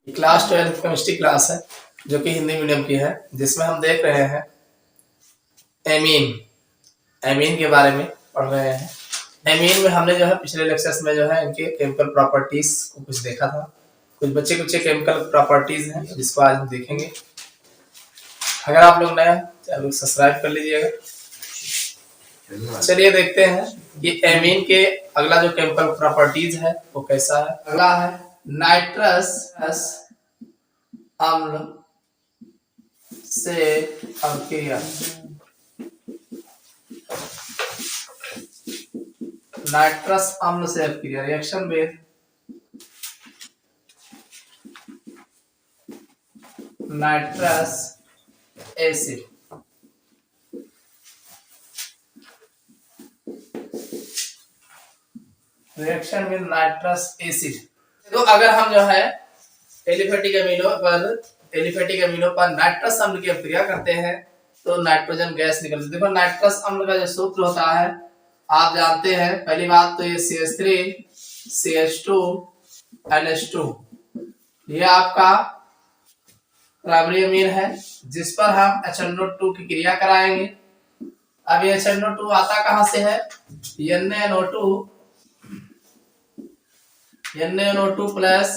Class 12 chemistry class है जो कि हिंदी मीडियम की है, जिसमें हम देख रहे हैं एमीन एमीन के बारे में पढ़ रहे हैं। एमीन में हमने जो है पिछले लेक्चर्स में जो है इनके केमिकल प्रॉपर्टीज को कुछ देखा था। कुछ बच्चे कुछ केमिकल प्रॉपर्टीज हैं जिसको आज हम देखेंगे। अगर आप लोग नए चैनल को सब्सक्राइब कर लीजिएगा। चलिए देखते हैं कि एमीन के अगला जो केमिकल प्रॉपर्टीज है वो कैसा है। अगला है नाइट्रस अम्ल से अभिक्रिया। नाइट्रस अम्ल से अभिक्रिया reaction with nitrous acid. Reaction with nitrous acid. तो अगर हम जो है एलिफेटिक अमीनो पर नाइट्रस अम्ल की अभिक्रिया करते हैं तो नाइट्रोजन गैस निकलती है। देखो नाइट्रस अम्ल का जो सूत्र होता है आप जानते हैं। पहली बात तो ये CH3 CH2 NH2 ये आपका प्राइमरी अमीन है जिस पर हम HNO2 की क्रिया कराएंगे। अब ये HNO2 आता कहां से है? NaNO2 प्लस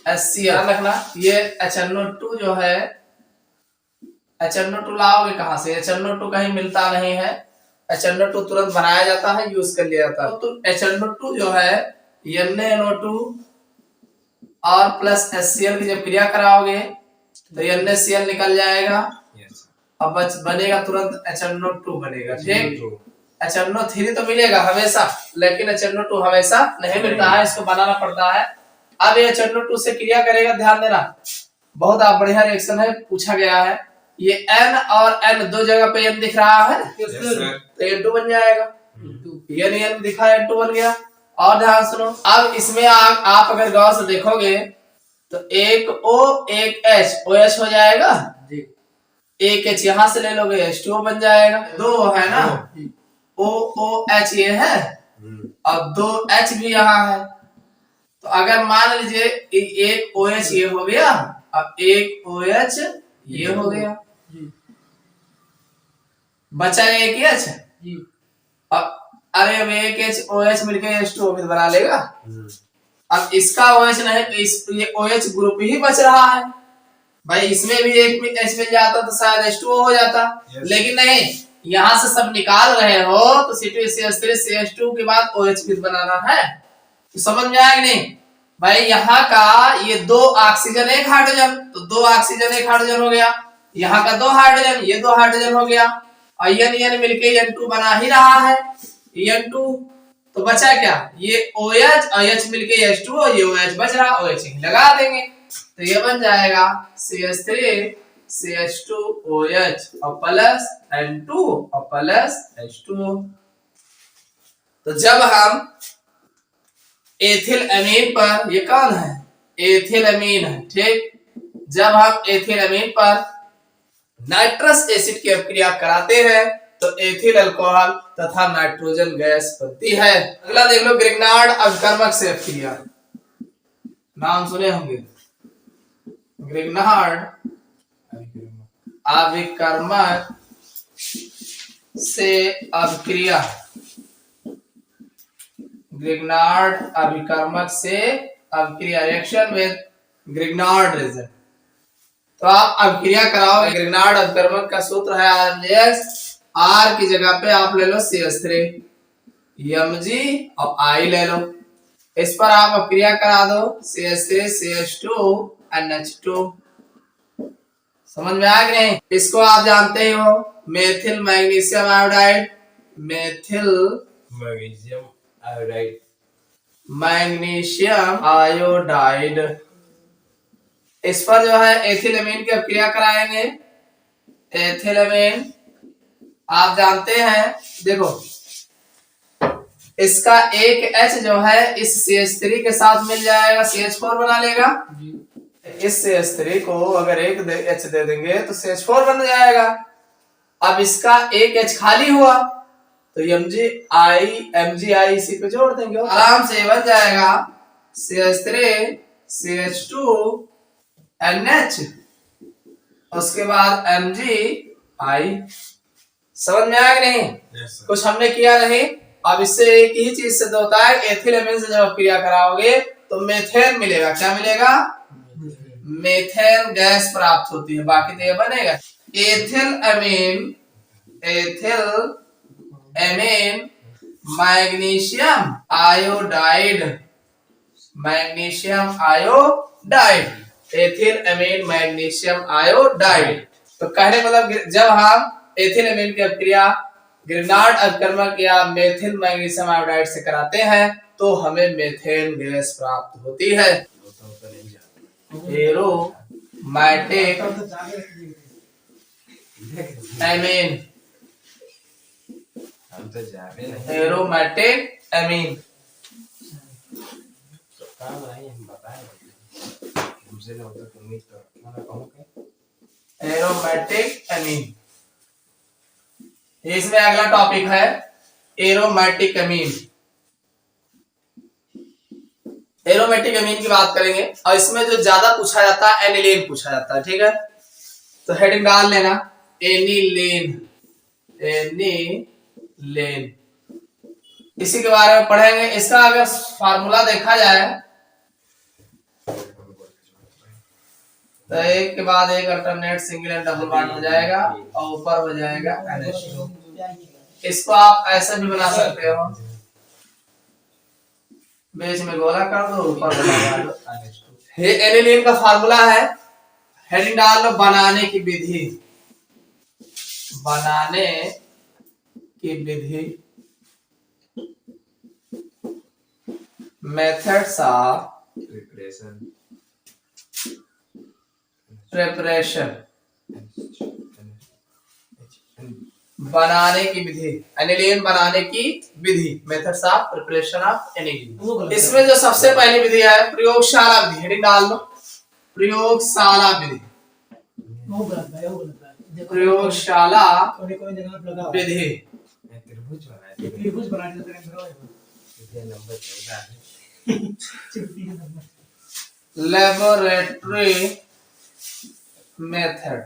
HCl रखना। ये HNO2 जो है HNO2 लाओगे कहां से? HNO2 कहीं मिलता नहीं है। HNO2 तुरंत बनाया जाता है, यूज कर लिया जाता है। तो HNO2 जो है NaNO2 और प्लस HCl की जब क्रिया कराओगे तो NaCl निकल जाएगा। अब बनेगा तुरंत HNO2 बनेगा। ठीक, HNO3 तो मिलेगा हमेशा, लेकिन HNO2 हमेशा नहीं मिलता है, इसको बनाना पड़ता है। अब ये HNO2 से क्रिया करेगा, ध्यान देना, बहुत बढ़िया रिएक्शन है, पूछा गया है। ये N और N दो जगह पे N दिख रहा है तो N2 बन जाएगा। N दिखा N2 बन गया। और ध्यान सुनो, अब इसमें आप अगर गौर से देखोगे तो एक O एक H OH हो जाएगा। एक H यहां से ले लोगे H2O बन जाएगा। दो है ना, OOH ये है और दो H भी यहाँ है। तो अगर मान लीजिए एक OH ये हो गया अब एक OH ये हो गया, बचा एक H। अरे अब एक H OH मिलकर H2O भी बना लेगा। अब इसका OH नहीं तो ये OH ग्रुप ही बच रहा है। भाई इसमें भी एक H मिल जाता तो शायद H2O हो जाता, लेकिन नहीं, यहाँ से सब निकाल रहे हो तो C2CH3 CH2 के बाद OH भी बनाना है। तो समझ में आया कि नहीं? भाई यहाँ का ये दो ऑक्सीजन एक हाइड्रोजन, तो दो ऑक्सीजन एक हाइड्रोजन हो गया। यहाँ का दो हाइड्रोजन, ये दो हाइड्रोजन हो गया और N मिलके N2 बना ही रहा है। N2 तो बचा क्या? ये OH और H मिलके H2O, ये OH बच रहा, OH ही लगा देंगे तो ये बन जाएगा CH3 CH2OH और प्लस N2 और प्लस H2O। तो जब हम एथिल अमीन पर, ये कौन है? एथिल अमीन है, ठीक। जब हम एथिल अमीन पर नाइट्रस एसिड की अभिक्रिया कराते हैं तो एथिल अल्कोहल तथा नाइट्रोजन गैस बनती है। अगला देख लो, ग्रिग्नार्ड अभिकर्मक से अभिक्रिया। नाम सुने होंगे, ग्रिग्नार्ड अभिकर्मक से अभिक्रिया। ग्रिग्नार्ड अभिकर्मक से अभिक्रिया रिएक्शन विद ग्रिग्नार्ड रेजन। तो आप अभिक्रिया कराओ। ग्रिग्नार्ड अभिकर्मक का सूत्र है RMGX। R की जगह पे आप ले लो CH3 Mg और I ले लो। इस पर आप अभिक्रिया करा दो CH3 CH2 NH2। समझ में आ गया नहीं? इसको आप जानते ही हो, methyl magnesium iodide. Methyl magnesium iodide, इस पर जो है एथिल अमीन की अभिक्रिया कराएंगे। एथिल अमीन आप जानते हैं, देखो इसका एक H जो है इस CH3 के साथ मिल जाएगा, CH4 बना लेगा। इस CH3 को अगर एक H दे देंगे तो CH4 बन जाएगा। अब इसका एक H खाली हुआ तो MgI इसी पे जोड़ देंगे, आराम से बन जाएगा CH3 CH2 NH, उसके बाद MgI। समझ में आया कि नहीं? कुछ हमने किया नहीं। अब इससे एक ही चीज सिद्ध होता है, एथिलेमीन से जब आप क्रिया कराओगे तो मेथेन मिलेगा। क्या मिलेगा? मेथेन गैस प्राप्त होती है। बाकी तो ये बनेगा ethyl amine magnesium iodide, magnesium iodide, ethyl amine magnesium iodide. तो कहने मतलब जब हम एथिल एमीन की अपक्रिया ग्रिनार्ड अपकर्मक या मेथिल मैग्नीशियम आयोडाइड से कराते हैं तो हमें मेथेन गैस प्राप्त होती है। Aromatic amine, aromatic amine, aromatic amine, इसमें अगला टॉपिक है एरोमैटिक एमीन। एरोमेटिक एमीन की बात करेंगे और इसमें जो ज्यादा पूछा जाता है एनिलीन पूछा जाता है। ठीक है, तो हेडिंग डाल लेना एनिलीन, एनिलीन। इसी के बारे में पढ़ेंगे। इसका अगर फार्मूला देखा जाए तो एक के बाद एक alternate single and double bond हो जाएगा और ऊपर हो जाएगा NH2। इसको आप ऐसे भी बना सकते हो, बीच में गोला कर दो, ऊपर लगा दो। ये एनिलीन का फार्मूला है। हेडिंग डाल लो बनाने की विधि, बनाने की विधि, मेथड्स ऑफ प्रिपरेशन, बनाने की विधि, एनिलीन बनाने की विधि, methods of preparation of aniline. इसमें जो सबसे पहली विधि है प्रयोगशाला विधि। हेडिंग डाल लो प्रयोगशाला विधि, प्रयोगशाला विधि। लेबोरेटरी मेथड,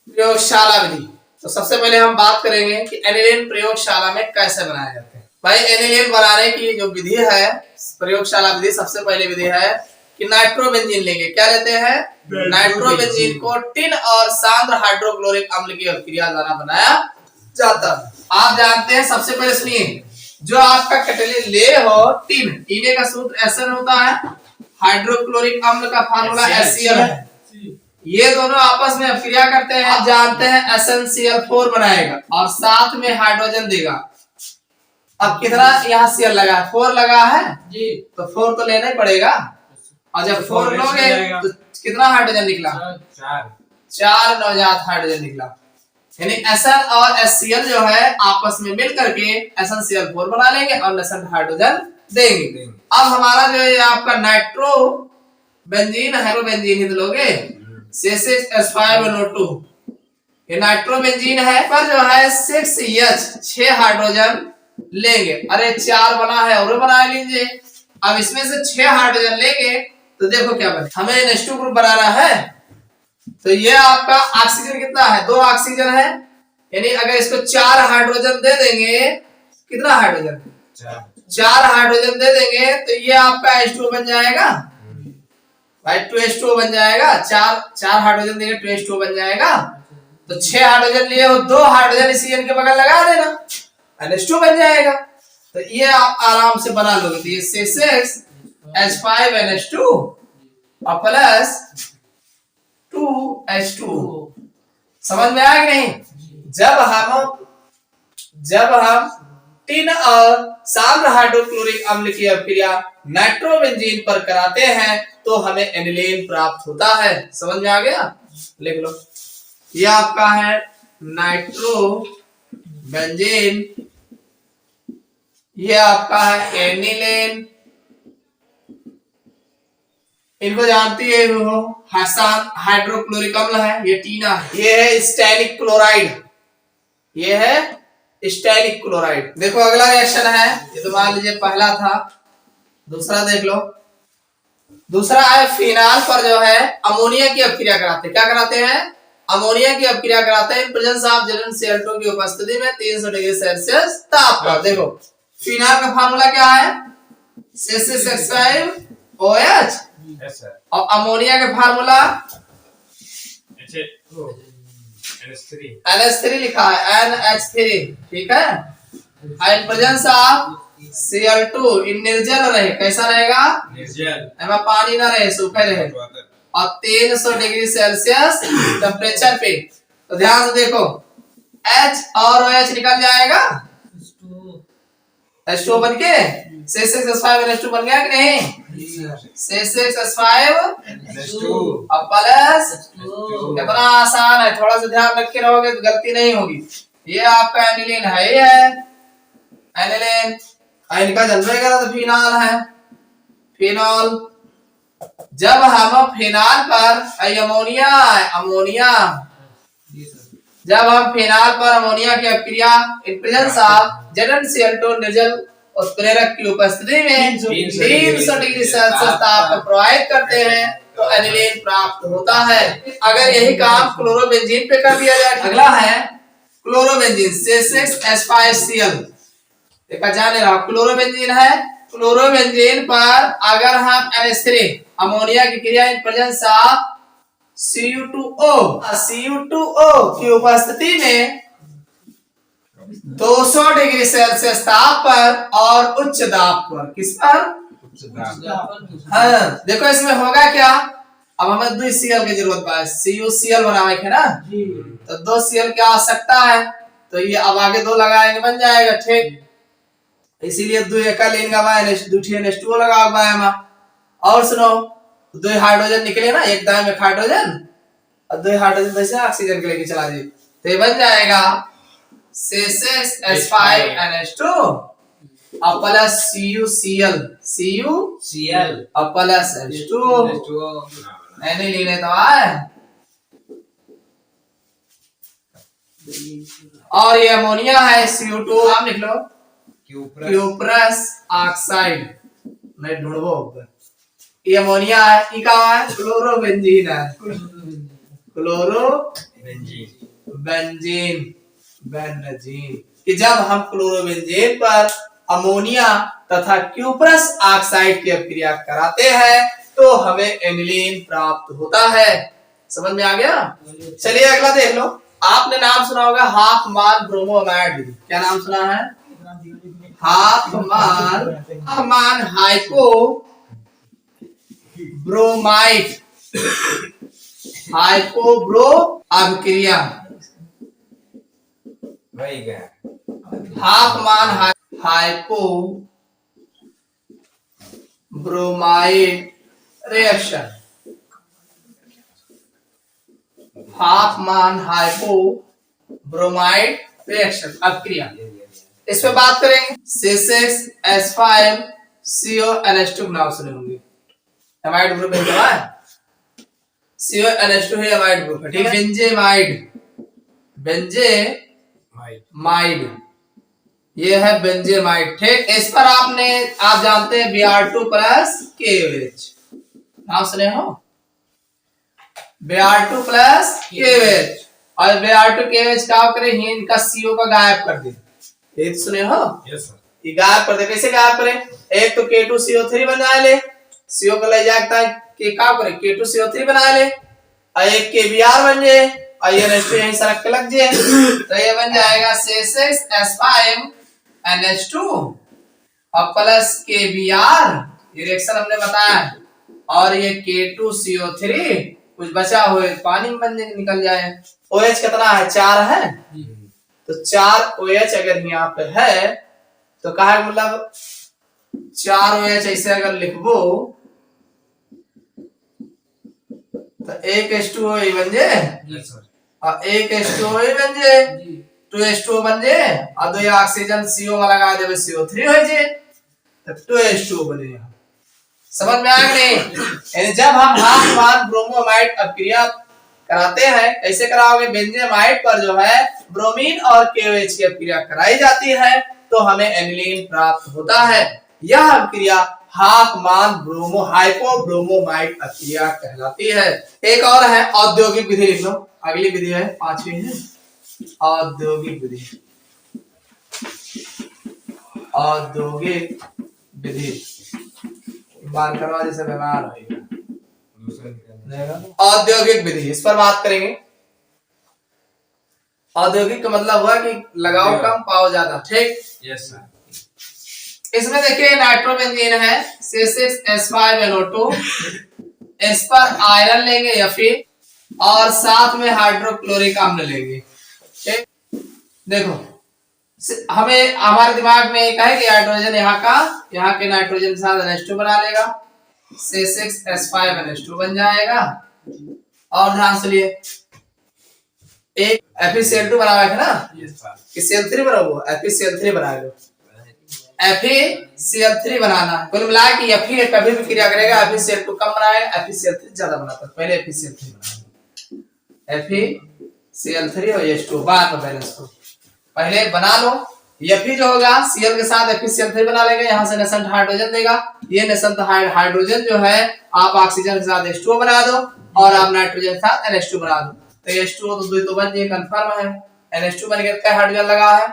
प्रयोगशाला विधि। तो सबसे पहले हम बात करेंगे कि एनिलीन प्रयोगशाला में कैसे बनाए जाते हैं। भाई एनिलीन बनाने की जो विधि है प्रयोगशाला विधि, सबसे पहली विधि है कि नाइट्रोबेंजीन लेंगे। क्या लेते हैं? नाइट्रोबेंजीन को टिन और सांद्र हाइड्रोक्लोरिक अम्ल की अभिक्रिया द्वारा बनाया जाता है। आप जानते हैं, सबसे पहले सुनिए, जो आपका कैटालिस्ट ले हो टिन, टीने का सूत्र SN होता है, हाइड्रोक्लोरिक अम्ल का फार्मूला HCl है। ये दोनों आपस में अभिक्रिया करते हैं। आप जानते हैं SnCl4 बनाएगा और साथ में हाइड्रोजन देगा। अब कितना यहाँ Cl लगा है? 4 लगा है जी, तो 4 तो लेना ही पड़ेगा। और जब 4 लोगे तो कितना हाइड्रोजन निकला? 4 नवजात हाइड्रोजन निकला। यानी Sn और HCl जो है आपस में मिल करके SnCl4 बना लेंगे और नेसेंट हाइड्रोजन देंगे। अब हमारा जो है आपका नाइट्रो बेंजीन, हाइड्रोबेंजीन ही लोगे, C6H5NO2, ये नाइट्रोबेंजीन है, पर जो है 6H 6 हाइड्रोजन लेंगे। अरे 4 बना है और बना लीजिए। अब इसमें से 6 हाइड्रोजन लेंगे तो देखो क्या बने। हमें NH2 ग्रुप बनाना है, तो ये आपका ऑक्सीजन कितना है? 2 ऑक्सीजन है। यानी अगर इसको 4 हाइड्रोजन दे देंगे, कितना हाइड्रोजन? 4 हाइड्रोजन दे देंगे तो ये आपका H2 बन जाएगा भाई, 2H2 बन जाएगा। 4 हाइड्रोजन देंगे 2H2 बन जाएगा। तो 6 हाइड्रोजन लिए हो, 2 हाइड्रोजन इसी N के बगल लगा देना, NH2 बन जाएगा। तो ये आप आराम से बना लोगे। तो ये C6H5NH2 और प्लस 2H2। समझ में आया कि नहीं? जब हम टिन और सांद्र हाइड्रोक्लोरिक अम्ल की अभिक्रिया नाइट्रोबेंजीन पर कराते हैं तो हमें एनिलीन प्राप्त होता है। समझ में आ गया? लिख लो, ये आपका है नाइट्रोबेंजीन, ये आपका है एनिलीन। इनको जानती है वो, हाइड्रोक्लोरिक अम्ल है, ये टीना है। ये है स्टैलिक क्लोराइड, ये है स्टैलिक क्लोराइड। देखो अगला रिएक्शन है, ये तो मान लीजिए पहला था, दूसरा देख लो, दूसरा है फिनाल पर जो है अमोनिया की अपक्रिया कराते हैं। क्या कराते हैं? अमोनिया की अपक्रिया कराते हैं प्रेजेंस ऑफ Zn की उपस्थिति में 300 डिग्री सेल्सियस ताप पर। देखो फिनाल का फार्मूला क्या है? C6H5OH और अमोनिया का फार्मूला NH3 लिखा है, NH3, ठीक है। इन प्रेजेंस ऑफ Cl2 इन निर्जल रहे, कैसा रहेगा? निर्जल, पानी ना रहे, सूखे रहे और 300 डिग्री सेल्सियस टेम्परेचर पे। तो ध्यान से देखो H और OH निकल जाएगा, H2 बन के C6H5NH2 बन गया कि नहीं? C6H5NH2 अब प्लस, कितना आसान है, थोड़ा सा ध्यान रखे रहोगे तो गलती नहीं होगी। ये आपका एनिलीन है, ही है एनिलीन, इनका जनरेट करा तो फिनाल है, फिनॉल। जब हम फिनाल पर अमोनिया जब हम फिनाल पर अमोनिया की अपक्रिया इन प्रेजेंस ऑफ ZnCl2 निर्जल उत्प्रेरक की उपस्थिति में 300 डिग्री सेल्सियस ताप पर प्रवाहित करते हैं तो एनिलीन प्राप्त होता है। अगर यही काम क्लोरोबेंजीन पे कर दिया जाए, अगला है क्लोरोबेंजीन C6H5Cl। देखा जाने रहा क्लोरोबेंजीन है, क्लोरोबेंजीन पर अगर हम NH3 अमोनिया की क्रिया इन प्रेजेंस ऑफ Cu2O की उपस्थिति में 200 डिग्री सेल्सियस ताप पर और उच्च दाब पर, किस पर? हाँ, देखो इसमें होगा क्या? अब हमें 2 Cl की जरूरत है, CuCl बनावे है ना, तो 2 Cl की आवश्यकता है, तो ये अब आगे 2 लगाएंगे बन जाएगा, ठीक। इसीलिए 2 एकल NH2 लगा हुआ है। और सुनो 2 हाइड्रोजन निकले ना, एक दाएं में हाइड्रोजन और 2 हाइड्रोजन वैसे ऑक्सीजन के लेके चला दी, तो ये बन जाएगा C6H5NH2 और प्लस CuCl और प्लस H2 नहीं लेने तो आए। और ये अमोनिया है Cu2, आप लिख लो क्यूप्रस ऑक्साइड, नहीं ढूंढो, ये अमोनिया है, ये क्या है? क्लोरोबेंजीन है, बेंजीन। कि जब हम क्लोरोबेंजीन पर अमोनिया तथा क्यूप्रस ऑक्साइड की अपक्रिया कराते हैं तो हमें एनिलीन प्राप्त होता है। समझ में आ गया? चलिए अगला देख लो, आपने नाम सुना होगा हाफमान ब्रोमोमाइड। क्या नाम सुना है? हाफमान हाइपो ब्रोमाइड, हाइपोब्रो अभिक्रिया, Hofmann hypo bromide reaction, Hofmann hypo bromide reaction अभिक्रिया, इस पे बात करेंगे। C6H5CONH2 नाम सुने होंगे, एमाइड ग्रुप है, CONH2 है एमाइड ग्रुप है, ठीक है। बेंजेमाइड, ये है बेंजेमाइड, ठीक। इस पर आप जानते हैं Br2 प्लस KOH, नाम सुने हो? Br2 प्लस KOH, और Br2 KOH क्या करे? इनका CO का गायब कर दे, ये तो सुने हो? Yes sir. ये गायब कर दे, कैसे गायब करे? एक तो K2CO3 बना ले, CO को ले जाता है कि क्या करे? K2CO3 बना ले, और एक KBr बन जाए, और ये NH2 यहीं सड़क के लग जाए, तो ये बन जाएगा C6H5NH2 और प्लस KBr, ये रिएक्शन हमने बताया, और ये K2CO3 कुछ बचा हुए पानी में बन निकल जाए। OH कितना है? 4 है, तो 4 OH अगर यहाँ पे है तो कहा मतलब 4 OH ऐसे अगर लिखबो तो एक H2O बन जाए और एक H2O बन जाए, 2H2O बन जाए और 2 ऑक्सीजन CO में लगा देवे CO3 हो जाए, तो 2H2O बने। समझ में आ गई? यानी जब हम हाफमान ब्रोमोमाइड अपक्रिया कराते हैं, कैसे कराओगे? बेंजेमाइड पर जो है ब्रोमीन और KOH की अपक्रिया कराई जाती है तो हमें एनिलीन प्राप्त होता है। यह अपक्रिया हाफ मान ब्रोमो हाइपोब्रोमोमाइड अभिक्रिया कहलाती है। एक और है औद्योगिक विधि, लिख लो। अगली विधि है 5वीं है औद्योगिक विधि। औद्योगिक विधि बाल करवा जैसे बीमार होगा। औद्योगिक विधि, इस पर बात करेंगे। औद्योगिक का मतलब हुआ कि लगाओ कम पाओ ज्यादा, ठीक। Yes sir. इसमें देखिए नाइट्रोबेंजीन है C6H5NO2, इस पर आयरन लेंगे Fe और साथ में हाइड्रोक्लोरिक अम्ल लेंगे, ठीक। देखो हमें हमारे दिमाग में एक है कि हाइड्रोजन यहाँ के नाइट्रोजन के साथ NH2 बना लेगा, C6H5NH2 बन जाएगा। और ध्यान से लिए एक FeCl2 बना हुआ है ना, कि Cl3 बना हुआ, FeCl3 बना लो। FeCl3 बनाना है, कुल मिला के Fe कभी भी क्रिया करेगा FeCl2 कम बनाएगा, FeCl3 ज्यादा बनाता है। पहले FeCl3 बनाना, FeCl3 और H2 बाद में बैलेंस करो, पहले बना लो। Fe जो होगा Cl के साथ FeCl3 बना लेगा, यहाँ से नेसेंट हाइड्रोजन देगा। ये नेसेंट हाइड्रोजन जो है आप ऑक्सीजन के साथ H2O बना दो और आप नाइट्रोजन के साथ NH2 बना दो, तो H2O तो 2 तो बन जाए, कंफर्म है। NH2 बन गया, क्या हाइड्रोजन लगा है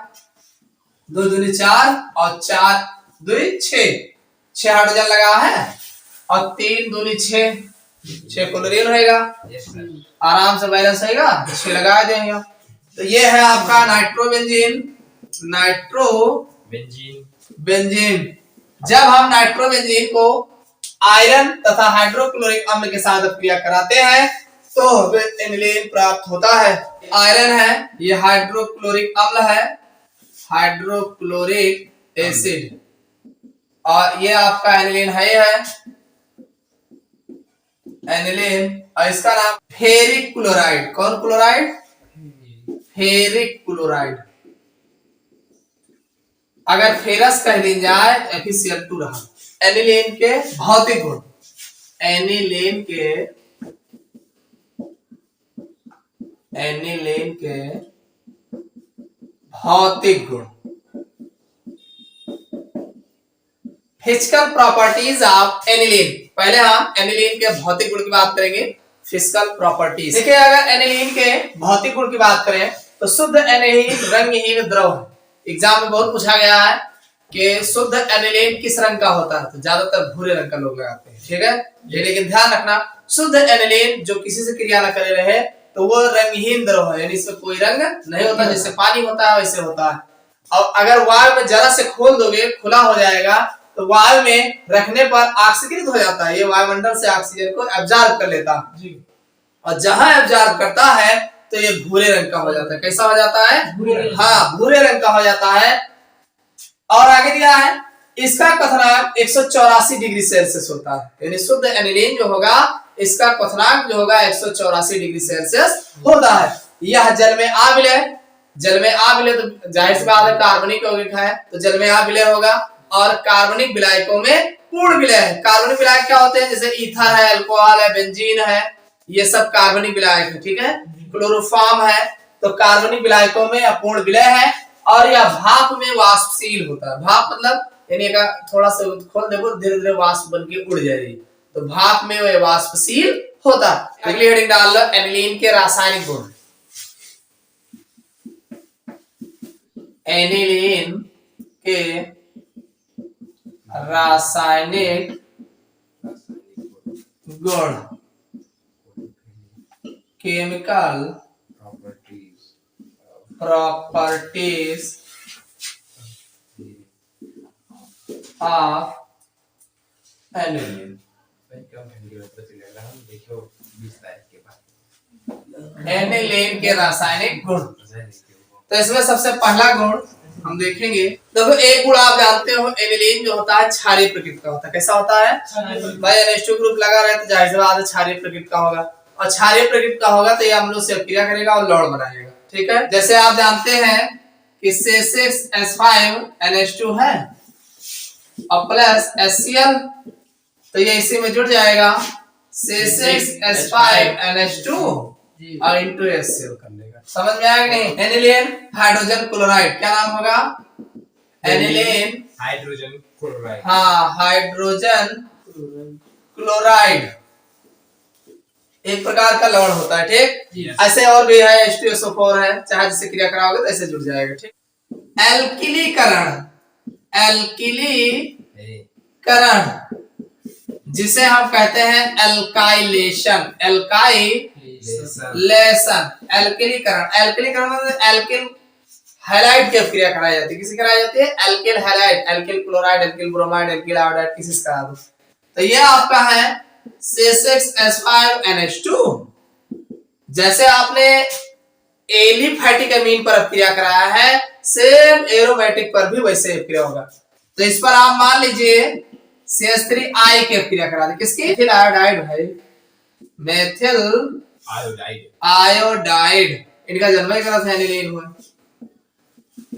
2 दूनी 4 और 4 दूनी 6 हाइड्रोजन लगा है, और 3 दूनी 6 क्लोरीन रहेगा, आराम से बैलेंस होगा, 6 लगा देंगे। तो ये है आपका नाइट्रोबेंजीन। नाइट्रोबेंजीन, जब हम नाइट्रोबेंजीन को आयरन तथा हाइड्रोक्लोरिक अम्ल के साथ क्रिया कराते हैं तो हमें एनिलीन प्राप्त होता है। आयरन है, ये हाइड्रोक्लोरिक अम्ल है, हाइड्रोक्लोरिक एसिड, और ये आपका एनिलीन है एनिलीन, और इसका नाम फेरिक क्लोराइड। कौन क्लोराइड? Ferric chloride. अगर फेरस कह दी जाए FeCl2 रहा। एनिलीन के भौतिक गुण, एनिलीन के भौतिक गुण, फिजिकल प्रॉपर्टीज ऑफ एनिलीन। पहले हम एनिलीन के भौतिक गुण की बात करेंगे, फिजिकल प्रॉपर्टीज। देखिए अगर एनिलीन के भौतिक गुण की बात करें तो शुद्ध एनिलीन रंगहीन द्रव है। एग्जाम में बहुत पूछा गया है कि शुद्ध एनिलीन किस रंग का होता है, तो ज्यादातर भूरे रंग का लोग लगाते हैं, ठीक है। लेकिन ध्यान रखना शुद्ध एनिलीन जो किसी से क्रिया न करे रहे तो वो रंगहीन द्रव है, यानी इसमें कोई रंग नहीं होता, जैसे पानी होता है वैसे होता है। और अगर वायु में जरा से खोल दोगे खुला हो जाएगा, तो वायु में रखने पर ऑक्सीकृत हो जाता है, ये वायुमंडल से ऑक्सीजन को एब्जॉर्ब कर लेता है, और जहां एब्जॉर्ब करता है तो ये भूरे रंग का हो जाता है। कैसा हो जाता है? हाँ, भूरे रंग का हो जाता है। और आगे दिया है इसका क्वथनांक 184 डिग्री सेल्सियस होता है, यानी शुद्ध एनिलीन जो होगा इसका क्वथनांक जो होगा 184 डिग्री सेल्सियस होता है। यह जल में अविलय तो जाहिर सी बात है कार्बनिक यौगिक है, तो जल में अविलय होगा, और कार्बनिक विलायकों में पूर्ण विलय है। कार्बनिक विलायक क्या होते हैं? जैसे ईथर है, अल्कोहल है, बेंजीन है, ये सब कार्बनिक विलायक है, ठीक है। क्लोरोफॉर्म है, तो कार्बनिक विलायकों में अपूर्ण विलय है, और यह भाप में वाष्पशील होता है। भाप मतलब यानी का थोड़ा सा खोल देखो, धीरे धीरे वाष्प बन के उड़ जाएगी, तो भाप में वह वाष्पशील होता है। अगली हेडिंग डाल लो, एनिलीन के रासायनिक गुण। एनिलीन के रासायनिक गुण, chemical properties of aniline. Aniline के रासायनिक गुण, तो इसमें सबसे पहला गुण हम देखेंगे। देखो एक गुण आप जानते हो, एनिलीन जो होता है क्षारीय प्रकृति का होता है। कैसा होता है? भाई NH2 ग्रुप लगा रहे तो जाहिर सी बात है क्षारीय प्रकृति का होगा, और क्षारीय प्रकृति का होगा तो ये अम्लों से क्रिया करेगा और लौड़ बनाएगा, ठीक है। जैसे आप जानते हैं कि C6H5NH2 है और प्लस HCl, तो ये इसी में जुड़ जाएगा C6H5NH2 और इंटू HCl कर लेगा। समझ में आया कि नहीं? एनिलीन हाइड्रोजन क्लोराइड, क्या नाम होगा? एनिलीन हाइड्रोजन हाँ, हाइड्रोजन क्लोराइड एक प्रकार का लवण होता है, ठीक। ऐसे और भी है, H2SO4 है, चाहे जिससे क्रिया कराओगे तो ऐसे जुड़ जाएगा, ठीक। एल्किलीकरण, एल्किलीकरण जिसे हम कहते हैं एल्काइलेशन, एल्काइलेशन, एल्किलीकरण। एल्किलीकरण मतलब एल्किल हैलाइड की क्रिया कराई जाती है, किसी कराई जाती है alkyl halide, alkyl chloride, alkyl bromide, alkyl iodide, किसी से करा दो। तो ये आपका है C6H5NH2। जैसे आपने एलिफैटिक अमीन पर क्रिया कराया है, सेम एरोमेटिक पर भी वैसे क्रिया होगा। तो इस पर आप मान लीजिए CH3I की क्रिया करा दे, किसकी? मेथिल आयोडाइड भाई, मेथिल आयोडाइड। इनका जन्म ही करा था एनिलीन हुआ,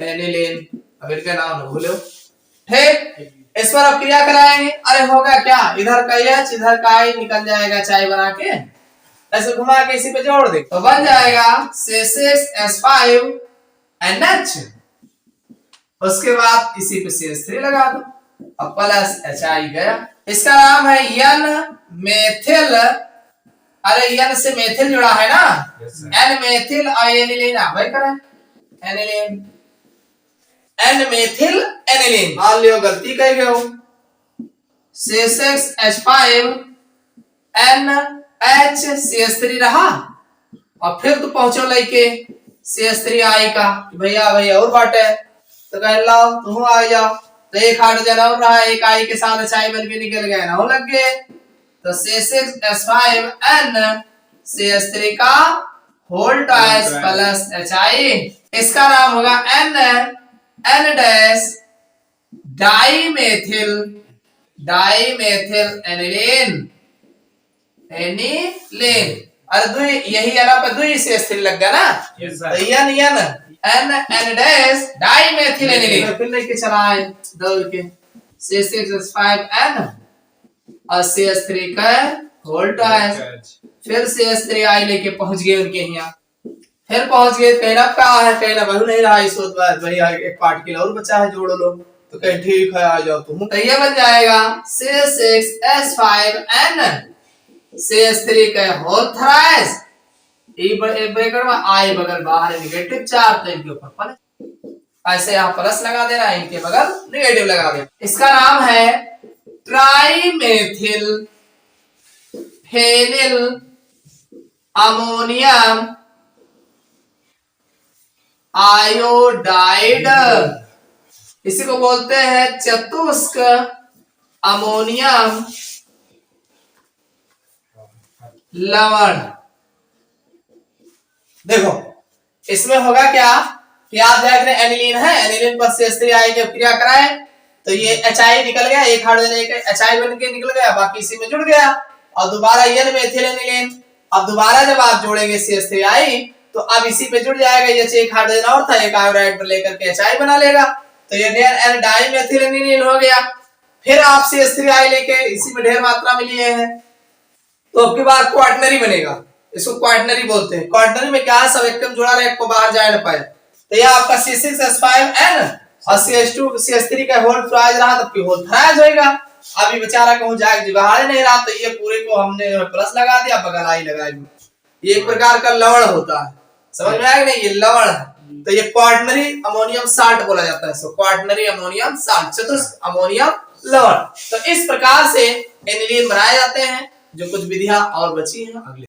एनिलीन, अब इनका नाम न भूलो, ठीक। इस पर आप क्रिया कराएंगे, अरे होगा क्या, इधर का H इधर का I निकल जाएगा, चाय बना के ऐसे घुमा के इसी पे जोड़ दे तो बन जाएगा C6H5NH। उसके बाद इसी पे CH3 लगा दो, अब प्लस HI गया। इसका नाम है N मेथिल, अरे N से मेथिल जुड़ा है ना, N मेथिल एनिलीन, भाई करें एनिलीन, N मेथिल एनिलीन। मान लियो गलती कर गए हो, C6H5NH CH3 रहा, और फिर तो पहुंचो लेके CH3I का, भैया भैया और बात है, तो कह लाओ तुम आ जाओ। तो एक हाइड्रोजन और रहा, एक I के साथ HI बन के निकल गया ना, हो लग गए। तो C6H5N CH3 का होल टाइस प्लस HI, इसका नाम होगा N dash dimethyl, dimethyl aniline, aniline. अरे दो यही है पे 2 CH3 लग गया ना, तो N डैश डाइमेथिल एनिलीन। फिर लेके चला है दौड़ के C6H5N और CH3 का होल टाइस, फिर CH3I लेके पहुंच गए उनके यहाँ, फिर पहुंच गए, कहना कहा है, कहना बहु नहीं रहा इस वक्त, वही एक पार्टिकल और बचा है, जोड़ लो। तो कहे ठीक है आ जाओ तुम। तो ये बन जाएगा C6H5N CH3 का होल थ्राइस, ब्रैकेट में I बगल बाहर नेगेटिव चार्ज, तो इनके ऊपर प्लस, ऐसे यहाँ प्लस लगा देना, इनके बगल नेगेटिव लगा देना। इसका नाम है ट्राइमेथिल फेनिल अमोनियम आयोडाइड, इसी को बोलते हैं चतुष्क अमोनियम लवण। देखो इसमें होगा क्या कि आप देख रहे हैं एनिलीन है, एनिलीन पर CH3I की क्रिया कराए तो ये HI निकल गया, एक हाइड्रोजन एक HI बन के निकल गया, बाकी इसी में जुड़ गया, और दोबारा N मेथिल एनिलीन। अब दोबारा जब आप जोड़ेंगे CH3I तो अब इसी पे जुड़ जाएगा, ये एक हाइड्रोजन और था, एक आयोडाइड पर लेकर के HI बना लेगा, तो ये N डाइमेथिल एनिलीन हो गया। फिर आप CH3I लेके इसी में ढेर मात्रा में लिए हैं, तो अब की बार क्वाटनरी बनेगा, इसको क्वाटनरी बोलते हैं। क्वाटनरी में क्या है, सब एकदम जुड़ा रहे, को बाहर जाए ना पाए। तो ये आपका C6H5N और CH3 का होल थ्राइस रहा, तब की होल थ्राइस होएगा। अभी बेचारा कहूं जाए बाहर नहीं रहा, तो ये पूरे को हमने प्लस लगा दिया, बगल I लगा दी। ये एक प्रकार का लवण होता है, समझ में आया कि नहीं, ये लवण है। तो ये क्वाटनरी अमोनियम साल्ट बोला जाता है, इसको क्वाटनरी अमोनियम साल्ट, चतुष्क अमोनियम लवण। तो इस प्रकार से एनिलीन बनाए जाते हैं, जो कुछ विधियां और बची हैं अगले